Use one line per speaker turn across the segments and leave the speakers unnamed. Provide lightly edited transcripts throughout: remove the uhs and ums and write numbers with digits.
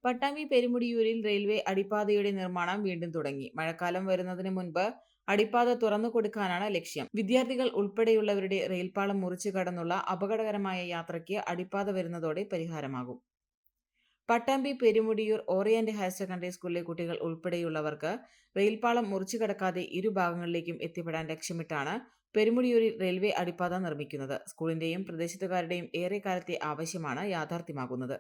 Pattambi പെരുമുടിയൂരിൽ railway അടിപ്പാതയുടെ നിർമ്മാണം വീണ്ടും തുടങ്ങി. മഴക്കാലം വരുന്നതിന് മുൻപ് അടിപ്പാത തുറന്നു കൊടുക്കാനാണ് ലക്ഷ്യം. വിദ്യാർത്ഥികൾ ഉൾപ്പെടെയുള്ളവരുടെ റെയിൽപാളം മുറിച്ചു കടന്നുള്ള അപകടകരമായ യാത്രയ്ക്ക് അടിപ്പാത വരുന്നതോടെ പരിഹാരമാകും. Pattambi Perumudiyoor Orient higher secondary സ്കൂളിലെ കുട്ടികൾ ഉൾപ്പെടെയുള്ളവർക്ക് റെയിൽപാളം മുറിച്ചു കടക്കാതെ ഇരുഭാഗങ്ങളിലേക്കും എത്തിപ്പെടാൻ ലക്ഷ്യമിട്ടാണ് പെരുമുടിയൂരിൽ റെയിൽവേ അടിപ്പാത നിർമ്മിക്കുന്നത്. സ്കൂളിന്റെയും പ്രദേശത്തുകാരുടെയും ഏറെക്കാലത്തെ ആവശ്യമാണ് യാഥാർത്ഥ്യമാകുന്നത്.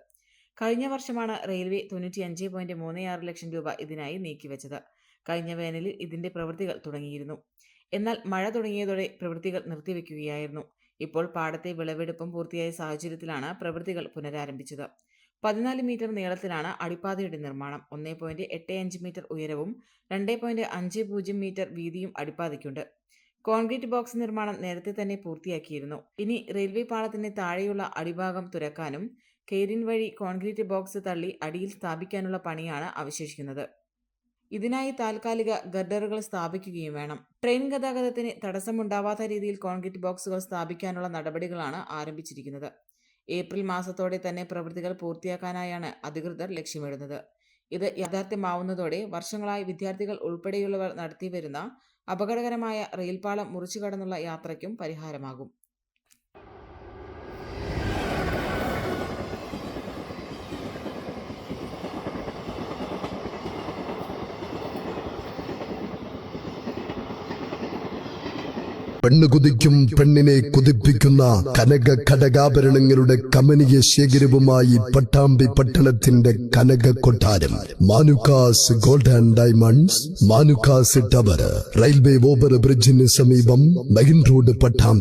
കഴിഞ്ഞ വർഷമാണ് റെയിൽവേ 95.36 ലക്ഷം രൂപ ഇതിനായി നീക്കിവെച്ചത്. കഴിഞ്ഞ വേനലിൽ ഇതിന്റെ പ്രവൃത്തികൾ തുടങ്ങിയിരുന്നു. എന്നാൽ മഴ തുടങ്ങിയതോടെ പ്രവൃത്തികൾ നിർത്തിവെക്കുകയായിരുന്നു. ഇപ്പോൾ പാടത്തെ വിളവെടുപ്പും പൂർത്തിയായ സാഹചര്യത്തിലാണ് പ്രവൃത്തികൾ പുനരാരംഭിച്ചത്. 14 മീറ്റർ നീളത്തിലാണ് അടിപ്പാതയുടെ നിർമ്മാണം. 1.85 മീറ്റർ ഉയരവും 2.50 മീറ്റർ വീതിയും അടിപ്പാതയ്ക്കുണ്ട്. കോൺക്രീറ്റ് ബോക്സ് നിർമ്മാണം നേരത്തെ തന്നെ പൂർത്തിയാക്കിയിരുന്നു. ഇനി റെയിൽവേ പാളത്തിന് താഴെയുള്ള അടിഭാഗം തുരക്കാനും കെയ്രിൻ വഴി കോൺക്രീറ്റ് ബോക്സ് തള്ളി അടിയിൽ സ്ഥാപിക്കാനുള്ള പണിയാണ് അവശേഷിക്കുന്നത്. ഇതിനായി താൽക്കാലിക ഗർഡറുകൾ സ്ഥാപിക്കുകയും വേണം. ട്രെയിൻ ഗതാഗതത്തിന് തടസ്സമുണ്ടാവാത്ത രീതിയിൽ കോൺക്രീറ്റ് ബോക്സുകൾ സ്ഥാപിക്കാനുള്ള നടപടികളാണ് ആരംഭിച്ചിരിക്കുന്നത്. ഏപ്രിൽ മാസത്തോടെ തന്നെ പ്രവൃത്തികൾ പൂർത്തിയാക്കാനായാണ് അധികൃതർ ലക്ഷ്യമിടുന്നത്. ഇത് യാഥാർത്ഥ്യമാവുന്നതോടെ വർഷങ്ങളായി വിദ്യാർത്ഥികൾ ഉൾപ്പെടെയുള്ളവർ നടത്തിവരുന്ന അപകടകരമായ റെയിൽപാളം മുറിച്ചു കടന്നുള്ള യാത്രയ്ക്കും പരിഹാരമാകും.
പെണ്ണുകുതിക്കും പെണ്ണിനെ കുതിപ്പിക്കുന്ന കനക ഘടകാഭരണങ്ങളുടെ കമനീയ ശേഖരവുമായി പട്ടാമ്പി പട്ടണത്തിന്റെ Kanaka Kottaram Manukkas gold and diamonds, Manukkas tower, railway over ബ്രിഡ്ജിന് സമീപം മെയിൻ റോഡ്, പട്ടാമ്പി.